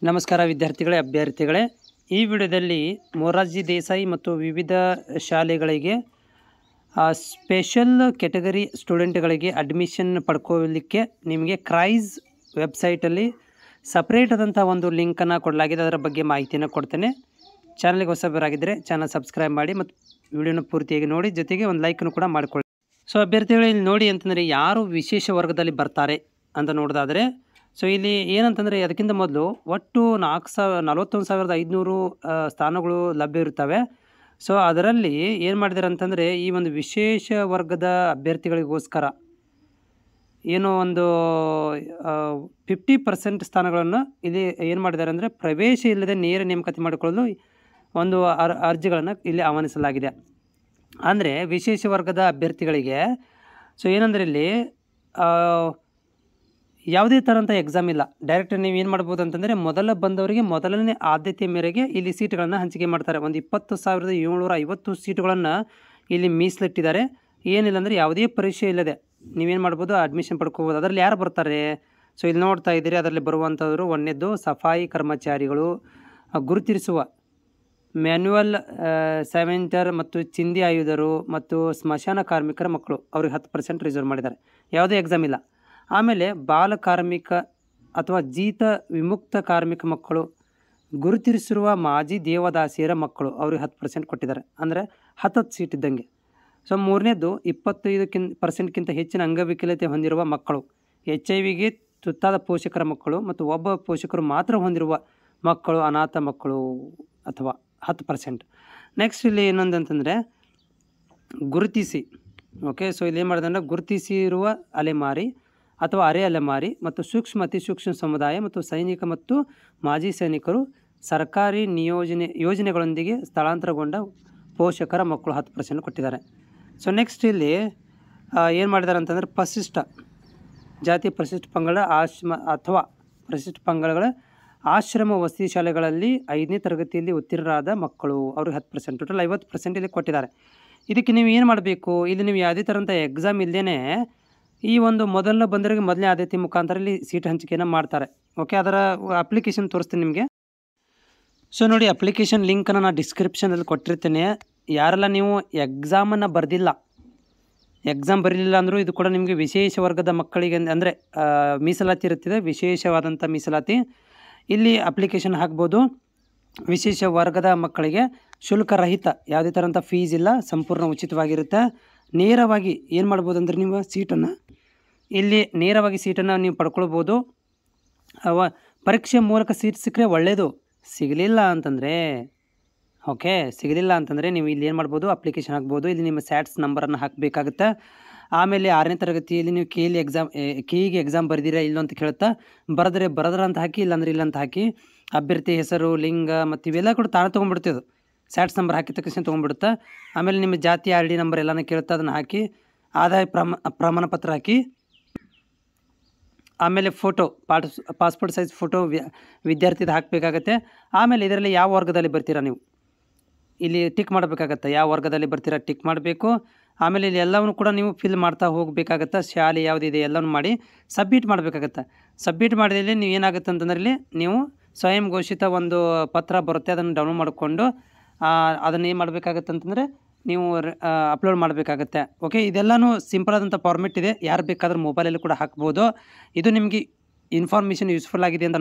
ನಮಸ್ಕಾರ ವಿದ್ಯಾರ್ಥಿಗಳೇ, ಅಭ್ಯರ್ಥಿಗಳೇ. ಈ ವಿಡಿಯೋದಲ್ಲಿ ಮೊರಾರ್ಜಿ ದೇಸಾಯಿ ಮತ್ತು ವಿವಿಧ ಶಾಲೆಗಳಿಗೆ ಸ್ಪೆಷಲ್ ಕ್ಯಾಟಗರಿ ಸ್ಟೂಡೆಂಟ್ಗಳಿಗೆ ಅಡ್ಮಿಷನ್ ಪಡ್ಕೊಳ್ಳಲಿಕ್ಕೆ ನಿಮಗೆ ಕ್ರೈಸ್ ವೆಬ್ಸೈಟಲ್ಲಿ ಸಪ್ರೇಟ್ ಆದಂಥ ಒಂದು ಲಿಂಕನ್ನು ಕೊಡಲಾಗಿದೆ. ಅದರ ಬಗ್ಗೆ ಮಾಹಿತಿಯನ್ನು ಕೊಡ್ತೇನೆ. ಚಾನಲ್ಗೆ ಹೊಸಬರಾಗಿದ್ದರೆ ಚಾನಲ್ ಸಬ್ಸ್ಕ್ರೈಬ್ ಮಾಡಿ ಮತ್ತು ವಿಡಿಯೋನ ಪೂರ್ತಿಯಾಗಿ ನೋಡಿ, ಜೊತೆಗೆ ಒಂದು ಲೈಕನ್ನು ಕೂಡ ಮಾಡಿಕೊಳ್ಳಿ. ಸೊ ಅಭ್ಯರ್ಥಿಗಳು ಇಲ್ಲಿ ನೋಡಿ ಅಂತಂದರೆ ಯಾರು ವಿಶೇಷ ವರ್ಗದಲ್ಲಿ ಬರ್ತಾರೆ ಅಂತ ನೋಡೋದಾದರೆ, ಸೊ ಇಲ್ಲಿ ಏನಂತಂದರೆ ಅದಕ್ಕಿಂತ ಮೊದಲು ಒಟ್ಟು 41,500 ಸ್ಥಾನಗಳು ಲಭ್ಯ ಇರ್ತವೆ. ಸೊ ಅದರಲ್ಲಿ ಏನು ಮಾಡಿದ್ದಾರೆ ಅಂತಂದರೆ, ಈ ಒಂದು ವಿಶೇಷ ವರ್ಗದ ಅಭ್ಯರ್ಥಿಗಳಿಗೋಸ್ಕರ ಏನೋ ಒಂದು 50% ಸ್ಥಾನಗಳನ್ನು ಇಲ್ಲಿ ಏನು ಮಾಡಿದ್ದಾರೆ ಅಂದರೆ, ಪ್ರವೇಶ ಇಲ್ಲದೆ ನೇರ ನೇಮಕಾತಿ ಮಾಡಿಕೊಳ್ಳಲು ಒಂದು ಅರ್ಜಿಗಳನ್ನು ಇಲ್ಲಿ ಆಹ್ವಾನಿಸಲಾಗಿದೆ. ಅಂದರೆ ವಿಶೇಷ ವರ್ಗದ ಅಭ್ಯರ್ಥಿಗಳಿಗೆ ಸೊ ಏನಂದರೆ ಇಲ್ಲಿ ಯಾವುದೇ ಥರಂಥ ಎಕ್ಸಾಮ್ ಇಲ್ಲ. ಡೈರೆಕ್ಟ್ ನೀವು ಏನು ಮಾಡ್ಬೋದು ಅಂತಂದರೆ, ಮೊದಲ ಬಂದವರಿಗೆ ಮೊದಲನೇ ಆದ್ಯತೆ ಮೇರೆಗೆ ಇಲ್ಲಿ ಸೀಟ್ಗಳನ್ನು ಹಂಚಿಕೆ ಮಾಡ್ತಾರೆ. ಒಂದು 20,750 ಸೀಟುಗಳನ್ನು ಇಲ್ಲಿ ಮೀಸಲಿಟ್ಟಿದ್ದಾರೆ. ಏನಿಲ್ಲ ಅಂದರೆ ಯಾವುದೇ ಪರೀಕ್ಷೆ ಇಲ್ಲದೆ ನೀವೇನು ಮಾಡ್ಬೋದು, ಅಡ್ಮಿಷನ್ ಪಡ್ಕೋಬೋದು. ಅದರಲ್ಲಿ ಯಾರು ಬರ್ತಾರೆ? ಸೊ ಇಲ್ಲಿ ನೋಡ್ತಾ ಇದ್ದೀರಿ, ಅದರಲ್ಲಿ ಬರುವಂಥವರು ಒಂದನೇದು ಸಫಾಯಿ ಕರ್ಮಚಾರಿಗಳು, ಗುರುತಿಸುವ ಮ್ಯಾನ್ಯುವಲ್ ಸೆವೆಂಟರ್ ಮತ್ತು ಚಿಂದಿ ಆಯುಧರು ಮತ್ತು ಸ್ಮಶಾನ ಕಾರ್ಮಿಕರ ಮಕ್ಕಳು, ಅವ್ರಿಗೆ 10% ರಿಸರ್ವ್ ಮಾಡಿದ್ದಾರೆ. ಯಾವುದೇ ಎಕ್ಸಾಮ್ ಇಲ್ಲ. ಆಮೇಲೆ ಬಾಲ ಕಾರ್ಮಿಕ ಅಥವಾ ಜೀತ ವಿಮುಕ್ತ ಕಾರ್ಮಿಕ ಮಕ್ಕಳು, ಗುರುತಿಸಿರುವ ಮಾಜಿ ದೇವದಾಸಿಯರ ಮಕ್ಕಳು, ಅವ್ರಿಗೆ 10% ಕೊಟ್ಟಿದ್ದಾರೆ. ಅಂದರೆ 10 ಸೀಟ್ ಇದ್ದಂಗೆ. ಸೊ ಮೂರನೇದು 25% ಹೆಚ್ಚಿನ ಅಂಗವಿಕಲತೆ ಹೊಂದಿರುವ ಮಕ್ಕಳು, HIV ತುತ್ತಾದ ಪೋಷಕರ ಮಕ್ಕಳು ಮತ್ತು ಒಬ್ಬ ಪೋಷಕರು ಮಾತ್ರ ಹೊಂದಿರುವ ಮಕ್ಕಳು, ಅನಾಥ ಮಕ್ಕಳು ಅಥವಾ 10%. ನೆಕ್ಸ್ಟ್ ಇಲ್ಲಿ ಇನ್ನೊಂದು ಅಂತಂದರೆ ಗುರುತಿಸಿ, ಓಕೆ. ಸೊ ಇಲ್ಲಿ ಏನು ಮಾಡಿದೆ ಅಂದರೆ, ಗುರುತಿಸಿರುವ ಅಲೆಮಾರಿ ಅಥವಾ ಅರೆ ಅಲೆಮಾರಿ ಮತ್ತು ಸೂಕ್ಷ್ಮ ಅತಿ ಸೂಕ್ಷ್ಮ ಸಮುದಾಯ ಮತ್ತು ಸೈನಿಕ ಮತ್ತು ಮಾಜಿ ಸೈನಿಕರು, ಸರ್ಕಾರಿ ಯೋಜನೆಗಳೊಂದಿಗೆ ಸ್ಥಳಾಂತರಗೊಂಡ ಪೋಷಕರ ಮಕ್ಕಳು 10% ಕೊಟ್ಟಿದ್ದಾರೆ. ಸೊ ನೆಕ್ಸ್ಟ್ ಇಲ್ಲಿ ಏನು ಮಾಡಿದ್ದಾರೆ ಅಂತಂದರೆ, ಪರಿಶಿಷ್ಟ ಜಾತಿ ಪರಿಶಿಷ್ಟ ಪಂಗಡ ಅಥವಾ ಪರಿಶಿಷ್ಟ ಪಂಗಡಗಳ ಆಶ್ರಮ ವಸತಿ ಶಾಲೆಗಳಲ್ಲಿ 5ನೇ ತರಗತಿಯಲ್ಲಿ ಉತ್ತೀರ್ಣರಾದ ಮಕ್ಕಳು, ಅವ್ರಿಗೆ 10%. ಟೋಟಲ್ 50% ಇಲ್ಲಿ ಕೊಟ್ಟಿದ್ದಾರೆ. ಇದಕ್ಕೆ ನೀವು ಏನು ಮಾಡಬೇಕು, ಇಲ್ಲಿ ನೀವು ಯಾವುದೇ ಥರಂಥ ಎಕ್ಸಾಮ್ ಇಲ್ಲದೇ ಈ ಒಂದು ಮೊದಲ ಬಂದವರಿಗೆ ಮೊದಲನೇ ಆದ್ಯತೆ ಮುಖಾಂತರ ಇಲ್ಲಿ ಸೀಟ್ ಹಂಚಿಕೆಯನ್ನು ಮಾಡ್ತಾರೆ. ಓಕೆ, ಅದರ ಅಪ್ಲಿಕೇಶನ್ ತೋರಿಸ್ತೀನಿ ನಿಮಗೆ. ಸೊ ನೋಡಿ, ಅಪ್ಲಿಕೇಶನ್ ಲಿಂಕನ್ನು ನಾನು ಡಿಸ್ಕ್ರಿಪ್ಷನಲ್ಲಿ ಕೊಟ್ಟಿರ್ತೇನೆ. ಯಾರೆಲ್ಲ ನೀವು ಎಕ್ಸಾಮನ್ನು ಬರೆದಿಲ್ಲ, ಎಕ್ಸಾಮ್ ಬರಲಿಲ್ಲ ಅಂದರೂ ಇದು ಕೂಡ ನಿಮಗೆ ವಿಶೇಷ ವರ್ಗದ ಮಕ್ಕಳಿಗೆ ಅಂದರೆ ಮೀಸಲಾತಿ ಇರುತ್ತದೆ, ವಿಶೇಷವಾದಂಥ ಮೀಸಲಾತಿ. ಇಲ್ಲಿ ಅಪ್ಲಿಕೇಶನ್ ಹಾಕ್ಬೋದು. ವಿಶೇಷ ವರ್ಗದ ಮಕ್ಕಳಿಗೆ ಶುಲ್ಕರಹಿತ, ಯಾವುದೇ ಥರಂಥ ಫೀಸ್ ಇಲ್ಲ, ಸಂಪೂರ್ಣ ಉಚಿತವಾಗಿರುತ್ತೆ. ನೇರವಾಗಿ ಏನು ಮಾಡ್ಬೋದು ಅಂದರೆ, ನೀವು ಸೀಟನ್ನು ಇಲ್ಲಿ ನೇರವಾಗಿ ಸೀಟನ್ನು ನೀವು ಪಡ್ಕೊಳ್ಬೋದು. ಪರೀಕ್ಷೆ ಮೂಲಕ ಸೀಟ್ ಸಿಕ್ಕರೆ ಒಳ್ಳೆಯದು. ಸಿಗಲಿಲ್ಲ ಅಂತಂದರೆ ನೀವು ಇಲ್ಲಿ ಏನು ಮಾಡ್ಬೋದು, ಅಪ್ಲಿಕೇಶನ್ ಹಾಕ್ಬೋದು. ಇಲ್ಲಿ ನಿಮ್ಮ ಸ್ಯಾಟ್ಸ್ ನಂಬರನ್ನು ಹಾಕಬೇಕಾಗುತ್ತೆ. ಆಮೇಲೆ 6ನೇ ತರಗತಿಯಲ್ಲಿ ನೀವು ಕೆಇಗೆ ಎಕ್ಸಾಮ್ ಬರೆದಿರಾ ಇಲ್ಲೋ ಅಂತ ಕೇಳುತ್ತಾ, ಬರೆದ್ರ ಅಂತ ಹಾಕಿ, ಇಲ್ಲಾಂದ್ರೆ ಇಲ್ಲ ಅಂತ ಹಾಕಿ. ಅಭ್ಯರ್ಥಿ ಹೆಸರು, ಲಿಂಗ ಮತ್ತು ಇವೆಲ್ಲ ಕೂಡ ತಾನೇ ತೊಗೊಂಡ್ಬಿಡ್ತೀವಿ. ಸ್ಯಾಟ್ಸ್ ನಂಬರ್ ಹಾಕಿದ ತಕ್ಷಣ ತೊಗೊಂಡ್ಬಿಡುತ್ತಾ. ಆಮೇಲೆ ನಿಮ್ಮ ಜಾತಿ ID ನಂಬರ್ ಎಲ್ಲನೂ ಕೇಳುತ್ತಾ, ಅದನ್ನು ಹಾಕಿ. ಆದಾಯ ಪ್ರಮಾಣ ಪತ್ರ ಹಾಕಿ. ಆಮೇಲೆ ಫೋಟೋ, ಪಾಸ್ಪೋರ್ಟ್ ಸೈಜ್ ಫೋಟೋ ವಿದ್ಯಾರ್ಥಿದು ಹಾಕಬೇಕಾಗತ್ತೆ. ಆಮೇಲೆ ಇದರಲ್ಲಿ ಯಾವ ವರ್ಗದಲ್ಲಿ ಬರ್ತೀರಾ ನೀವು ಇಲ್ಲಿ ಟಿಕ್ ಮಾಡಬೇಕಾಗತ್ತೆ. ಯಾವ ವರ್ಗದಲ್ಲಿ ಬರ್ತೀರಾ ಟಿಕ್ ಮಾಡಬೇಕು. ಆಮೇಲೆ ಇಲ್ಲಿ ಎಲ್ಲವನ್ನೂ ಕೂಡ ನೀವು ಫಿಲ್ ಮಾಡ್ತಾ ಹೋಗಬೇಕಾಗತ್ತೆ. ಶಾಲೆ ಯಾವುದಿದೆ ಎಲ್ಲವೂ ಮಾಡಿ ಸಬ್ಮಿಟ್ ಮಾಡಬೇಕಾಗತ್ತೆ. ಸಬ್ಮಿಟ್ ಮಾಡಿದಲ್ಲಿ ನೀವು ಏನಾಗುತ್ತೆ ಅಂತಂದರೆ, ಇಲ್ಲಿ ನೀವು ಸ್ವಯಂ ಘೋಷಿತ ಒಂದು ಪತ್ರ ಬರುತ್ತೆ, ಅದನ್ನು ಡೌನ್ಲೋಡ್ ಮಾಡಿಕೊಂಡು ಅದನ್ನು ಏನು ಮಾಡಬೇಕಾಗತ್ತೆ ಅಂತಂದರೆ, ನೀವು ಅಪ್ಲೋಡ್ ಮಾಡಬೇಕಾಗತ್ತೆ. ಓಕೆ, ಇದೆಲ್ಲನೂ ಸಿಂಪಲ್ ಆದಂಥ ಫಾರ್ಮೆಟ್ ಇದೆ. ಯಾರು ಬೇಕಾದರೂ ಮೊಬೈಲಲ್ಲಿ ಕೂಡ ಹಾಕ್ಬೋದು. ಇದು ನಿಮಗೆ ಇನ್ಫಾರ್ಮೇಷನ್ ಯೂಸ್ಫುಲ್ ಆಗಿದೆ ಅಂತ